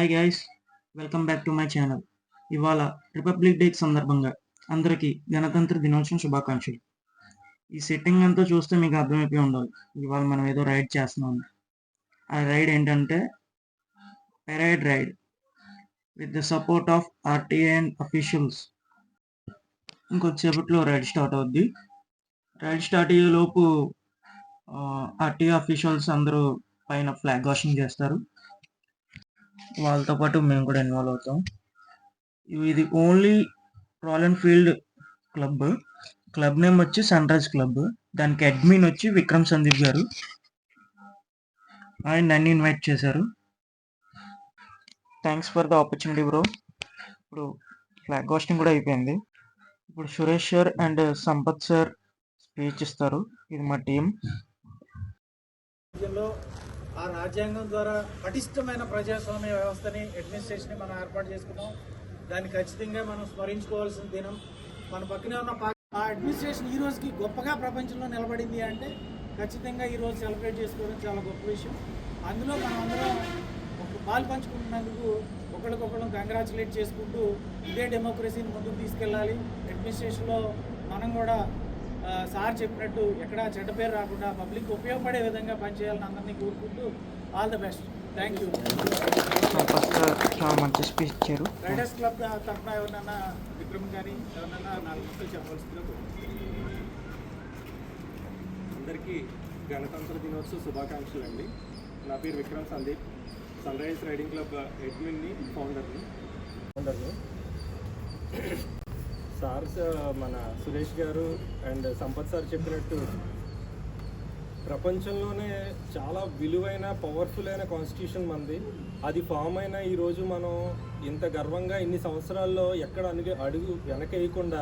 Hi guys, welcome back to my channel. ఇవాళ republic day సందర్భంగా అందరికీ గణతంత్ర దినోత్సవం శుభాకాంక్షలు. ఈ సెట్టింగ్ అంతా చూస్తే మీకు అర్థమైపోయి ఉండాలి, ఇవాళ మనం ఏదో రైడ్ చేస్తున్నాం. ఆ రైడ్ ఏంటంటే పెరైడ్ ride with the support of RTA and officials. ఇంకొద్దిసేపట్లో రైడ్ స్టార్ట్ అవుద్ది. రైడ్ స్టార్ట్ అయ్యే లోపు ఆర్టీఏ అఫీషియల్స్ అందరూ పైన ఫ్లాగ్ హోస్టింగ్ చేస్తారు. వాళ్ళతో పాటు మేము కూడా ఇన్వాల్వ్ అవుతాం. ఇది only royal Enfield club name వచ్చి సన్ రైజ్ క్లబ్. దానికి అడ్మిన్ వచ్చి విక్రమ్ సందీప్ గారు. ఆయన నన్ను ఇన్వైట్ చేశారు. Thanks for the opportunity bro. ఇప్పుడు ఫ్లాగ్ హోస్టింగ్ కూడా అయిపోయింది. ఇప్పుడు Suresh sir and Sampath sir speech ఇస్తారు. ఇది మా టీం. ఆ రాజ్యాంగం ద్వారా పటిష్టమైన ప్రజాస్వామ్య వ్యవస్థని అడ్మినిస్ట్రేషన్ మనం ఏర్పాటు చేసుకున్నాం. దాన్ని ఖచ్చితంగా మనం స్మరించుకోవాల్సిన దినం. మన పక్కనే ఉన్న ఆ అడ్మినిస్ట్రేషన్ ఈ రోజుకి గొప్పగా ప్రపంచంలో నిలబడింది అంటే ఖచ్చితంగా ఈరోజు సెలబ్రేట్ చేసుకోవడం చాలా గొప్ప విషయం. అందులో మనం అందరం ఒక పాలు పంచుకుంటున్నందుకు ఒకరికొకరు కంగ్రాచులేట్ చేసుకుంటూ ఇదే డెమోక్రసీని ముందుకు తీసుకెళ్ళాలి. అడ్మినిస్ట్రేషన్లో మనం కూడా సార్ చెప్పినట్టు ఎక్కడా చెడ్డ పేరు రాకుండా పబ్లిక్ ఉపయోగపడే విధంగా పనిచేయాలని అందరినీ కోరుకుంటూ all the best. Thank you. చాలా మంచి స్పీచ్ ఇచ్చారు. రైడర్స్ క్లబ్ తరఫున ఎవరినన్నా విక్రమ్ కానీ ఎవరినన్నా 4 నిమిషాలు చెప్పవలసిందిగా అందరికీ గణతంత్ర దినోత్సవ శుభాకాంక్షలు అండి. నా పేరు Vikram Sandeep, sunrise riding club అడ్మిన్ని, ఫౌండర్ని. సార్స్ మన సురేష్ గారు అండ్ సంపత్ సార్ చెప్పినట్టు ప్రపంచంలోనే చాలా విలువైన పవర్ఫుల్ అయిన కాన్స్టిట్యూషన్ మనది. అది ఫామ్ అయిన ఈరోజు మనం ఇంత గర్వంగా ఇన్ని సంవత్సరాల్లో ఎక్కడ అడుగు వెనకేయకుండా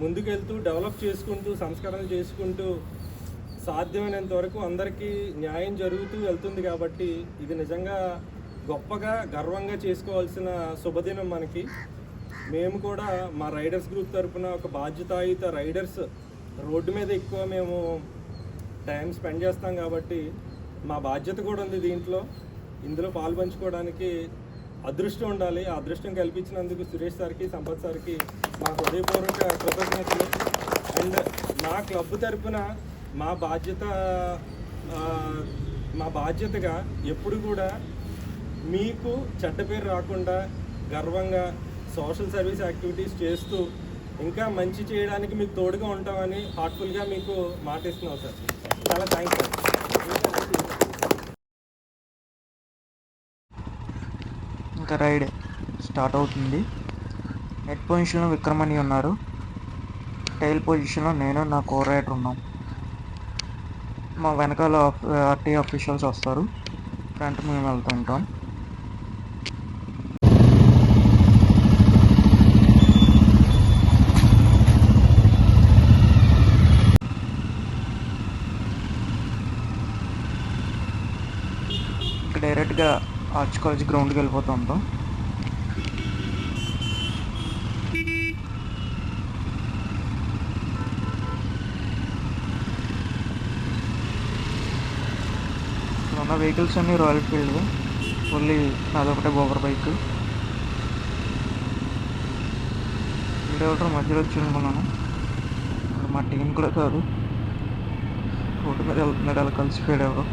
ముందుకెళ్తూ డెవలప్ చేసుకుంటూ సంస్కరణలు చేసుకుంటూ సాధ్యమైనంత వరకు అందరికీ న్యాయం జరుగుతూ వెళ్తుంది. కాబట్టి ఇది నిజంగా గొప్పగా గర్వంగా చేసుకోవాల్సిన శుభదినం మనకి. మేము కూడా మా రైడర్స్ గ్రూప్ తరఫున ఒక బాధ్యతాయుత రైడర్స్, రోడ్డు మీద ఎక్కువ మేము టైం స్పెండ్ చేస్తాం కాబట్టి మా బాధ్యత కూడా ఉంది దీంట్లో. ఇందులో పాల్పంచుకోవడానికి అదృష్టం ఉండాలి. ఆ అదృష్టం కల్పించినందుకు సురేష్ సార్కి, సంపత్ సార్కి మా హృదయపూర్వక కృతజ్ఞతలు. అండ్ మా క్లబ్ తరఫున మా బాధ్యతగా ఎప్పుడు కూడా మీకు చెడ్డ పేరు రాకుండా గర్వంగా సోషల్ సర్వీస్ యాక్టివిటీస్ చేస్తూ ఇంకా మంచి చేయడానికి మీకు తోడుగా ఉంటామని హార్ట్ఫుల్గా మీకు మాటిస్తున్నాం సార్. చాలా థ్యాంక్స్ సార్. ఇంకా రైడ్ స్టార్ట్ అవుతుంది. హెడ్ పొజిషన్లో విక్రమణి ఉన్నారు. టైల్ పొజిషన్లో నేను, నా కో రైడర్ ఉన్నాం. మా వెనకాల ఆర్టీ ఆఫీషియల్స్ వస్తారు. ఫ్రంట్ మేము వెళ్తుంటాం. డైరెక్ట్గా ఆర్ట్స్ కాలేజ్ గ్రౌండ్కి వెళ్ళిపోతుంటాం. ఇక్కడ ఉన్న వెహికల్స్ అన్నీ రాయల్ ఫీల్డ్. ఓన్లీ అదొకటే బోబర్ బైక్. వీడెవడో మధ్యలో వచ్చి అనుకున్నాను. మా టీం కూడా కాదు, రోడ్డు మీద వెళ్తున్నాడు అలా కలిసిపోయాడు ఎవరో.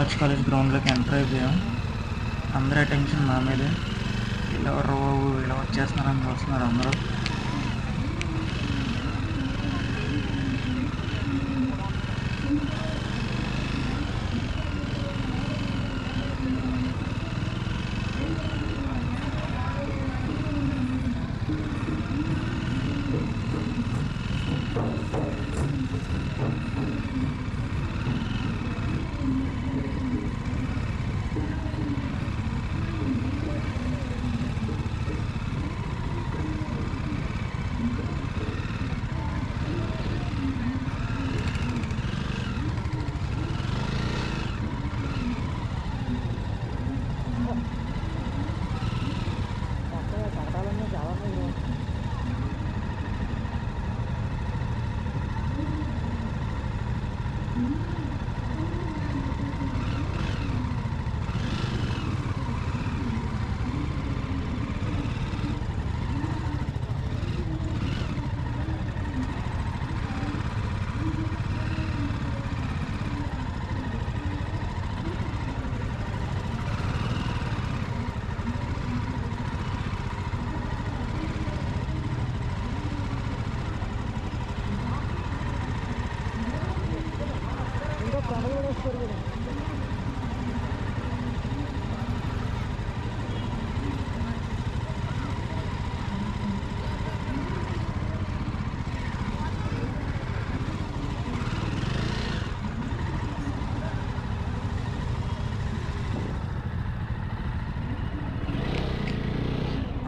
ఆర్ట్స్ కాలేజ్ గ్రౌండ్లోకి ఎంటర్ అయిపోయాం. అందరి అటెన్షన్ నా మీదే. ఎవరు బాబు ఇలా వచ్చేస్తున్నారని చూస్తున్నారు అందరూ.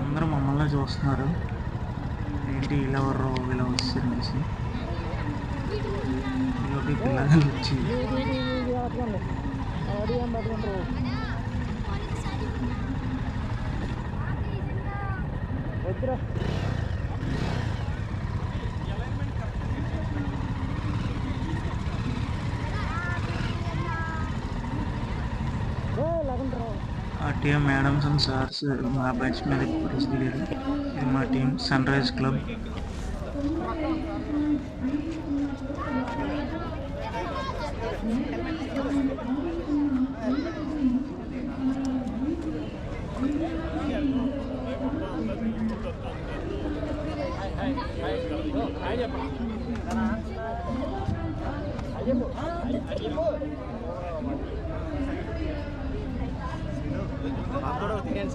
అందరూ మమ్మల్ని చూస్తున్నారు, ఏంటి ఇలా ఎవరు ఇలా వస్తుందనేసి. ఇలాంటి పిల్లలు వచ్చి ఆర్టీఏ మేడమ్స్ అండ్ సార్స్ మా బ్యాచ్ మీద పరిస్థితి. ఇది మా team sunrise club.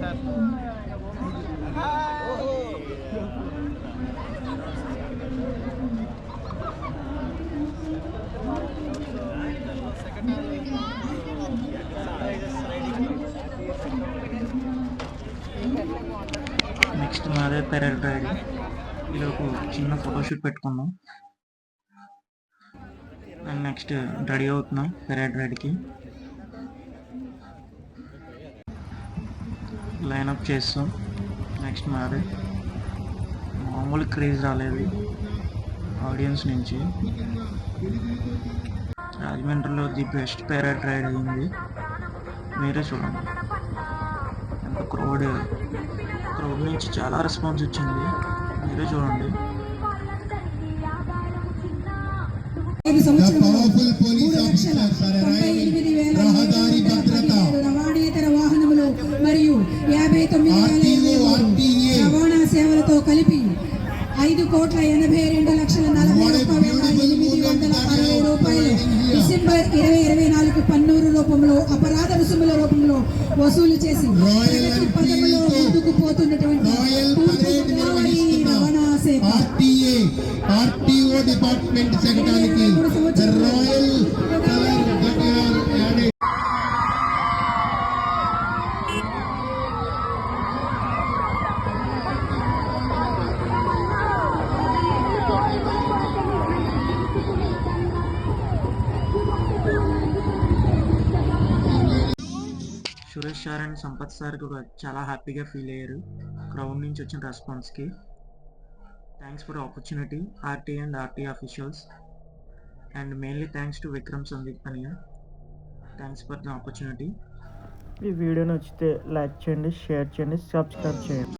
Sir next మాదే పెరడ్ రైడ్. ఈలోపు చిన్న ఫోటోషూట్ పెట్టుకున్నాం అండ్ నెక్స్ట్ రెడీ అవుతున్నాం పెరడ్ రైడ్కి. లైనప్ చేస్తాం. నెక్స్ట్ మాదే మామూలు క్రేజ్ రాలేదు ఆడియన్స్ నుంచి. రాజమండ్రిలో ది బెస్ట్ పెరడ్ రైడ్ అయింది, మీరే చూడండి. ఎంత క్రౌడ్ నుంచి చాలా రెస్పాన్స్ వచ్చింది, మీరే చూడండి. రవాణేతర వాహనములు మరియు 59 రవాణా సేవలతో కలిపి 5,82,40,860 రూపాయలు డిసెంబర్ 2024 పన్నుల రూపంలో అపరాధ రుసుముల రూపంలో వసూలు చేసి ప్రగతి పథంలో ముందుకు పోతున్నటువంటి రవాణా సేవ ఆర్టీఓ డిపార్ట్మెంట్ సెక్రటరీకి Royal Suresh sir and Sampath sir కూడా చాలా హ్యాపీగా ఫీల్ అయ్యారు క్రౌడ్ నుంచి వచ్చిన రెస్పాన్స్కి. Thanks for opportunity RT and RT officials, and mainly thanks to Vikram Sandeep అనియా. Thanks for the opportunity. ఈ వీడియో నచ్చితే లైక్ చేయండి, షేర్ చేయండి, సబ్స్క్రైబ్ చేయండి.